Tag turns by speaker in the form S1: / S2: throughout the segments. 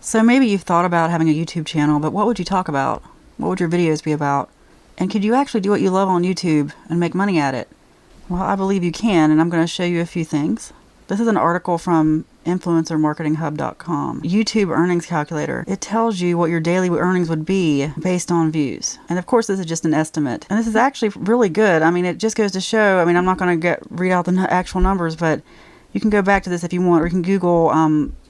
S1: So maybe you've thought about having a YouTube channel, but what would you talk about? What would your videos be about? And could you actually do what you love on YouTube and make money at it? Well, I believe you can, and I'm going to show you a few things. This is an article from influencermarketinghub.com. YouTube earnings calculator. It tells you what your daily earnings would be based on views. And of course, this is just an estimate. And this is actually really good. I mean, it just goes to show, I mean, I'm not going to read out the actual numbers, but you can go back to this if you want, or you can Google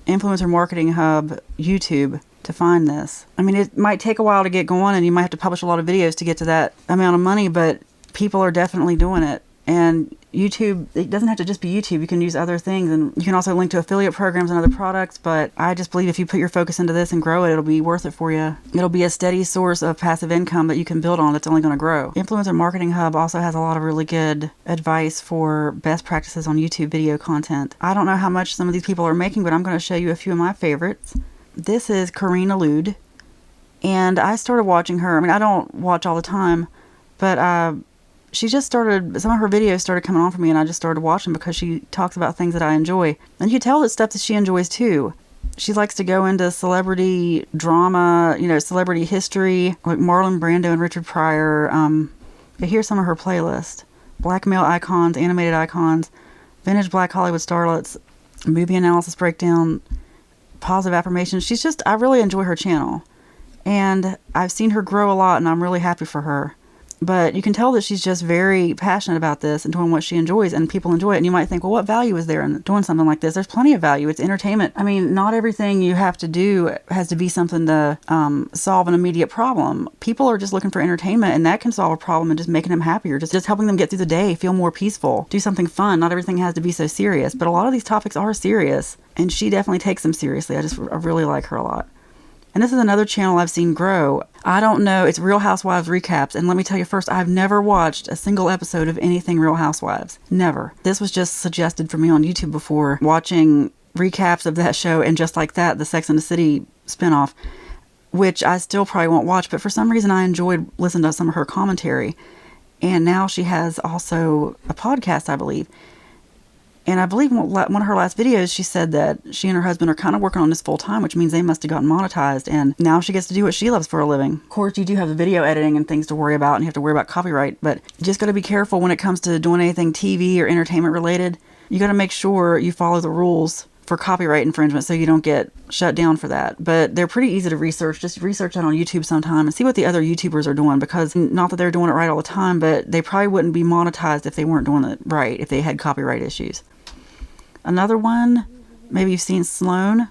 S1: Influencer Marketing Hub YouTube to find this. I mean, it might take a while to get going, and you might have to publish a lot of videos to get to that amount of money, but people are definitely doing it. And YouTube, it doesn't have to just be YouTube. You can use other things, and you can also link to affiliate programs and other products. But I just believe if you put your focus into this and grow it, it'll be worth it for you. It'll be a steady source of passive income that you can build on that's only going to grow. Influencer Marketing Hub also has a lot of really good advice for best practices on YouTube video content. I don't know how much some of these people are making, but I'm going to show you a few of my favorites. This is Karina Lude, and I started watching her. I mean, I don't watch all the time, but she just started, some of her videos started coming on for me, and I just started watching because she talks about things that I enjoy. And you can tell it's stuff that she enjoys too. She likes to go into celebrity drama, you know, celebrity history, like Marlon Brando and Richard Pryor. Here's some of her playlist. Black male icons, animated icons, vintage black Hollywood starlets, movie analysis breakdown, positive affirmations. I really enjoy her channel. And I've seen her grow a lot, and I'm really happy for her. But you can tell that she's just very passionate about this and doing what she enjoys, and people enjoy it. And you might think, well, what value is there in doing something like this? There's plenty of value. It's entertainment. I mean, not everything you have to do has to be something to solve an immediate problem. People are just looking for entertainment, and that can solve a problem and just making them happier, just helping them get through the day, feel more peaceful, do something fun. Not everything has to be so serious, but a lot of these topics are serious, and she definitely takes them seriously. I really like her a lot. And this is another channel I've seen grow. I don't know. It's Real Housewives Recaps. And let me tell you first, I've never watched a single episode of anything Real Housewives. Never. This was just suggested for me on YouTube before, watching recaps of that show, and just like that, the Sex and the City spinoff, which I still probably won't watch. But for some reason, I enjoyed listening to some of her commentary. And now she has also a podcast, I believe. And I believe one of her last videos, she said that she and her husband are kind of working on this full time, which means they must have gotten monetized. And now she gets to do what she loves for a living. Of course, you do have the video editing and things to worry about, and you have to worry about copyright. But you just got to be careful when it comes to doing anything TV or entertainment related. You got to make sure you follow the rules for copyright infringement so you don't get shut down for that. But they're pretty easy to research. Just research that on YouTube sometime and see what the other YouTubers are doing, because not that they're doing it right all the time, but they probably wouldn't be monetized if they weren't doing it right, if they had copyright issues. Another one, maybe you've seen Sloane.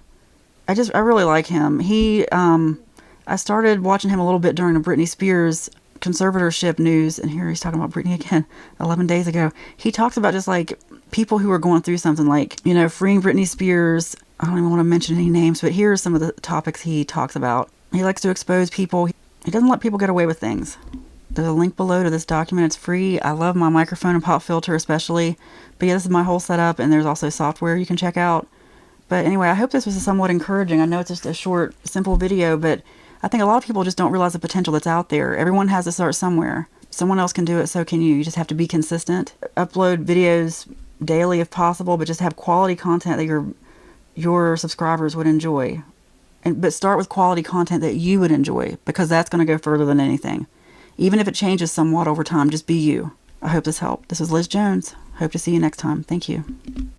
S1: I really like him. I started watching him a little bit during the Britney Spears conservatorship news, and here he's talking about Britney again 11 days ago. He talks about just like people who are going through something, like, you know, freeing Britney Spears. I don't even want to mention any names, but here are some of the topics he talks about. He likes to expose people. He doesn't let people get away with things. There's a link below to this document. It's free. I love my microphone and pop filter especially. But yeah, this is my whole setup, and there's also software you can check out. But anyway, I hope this was somewhat encouraging. I know it's just a short, simple video, but I think a lot of people just don't realize the potential that's out there. Everyone has to start somewhere. Someone else can do it, so can you. You just have to be consistent. Upload videos daily if possible, but just have quality content that your subscribers would enjoy. But start with quality content that you would enjoy, because that's going to go further than anything. Even if it changes somewhat over time, just be you. I hope this helped. This was Liz Jones. Hope to see you next time. Thank you.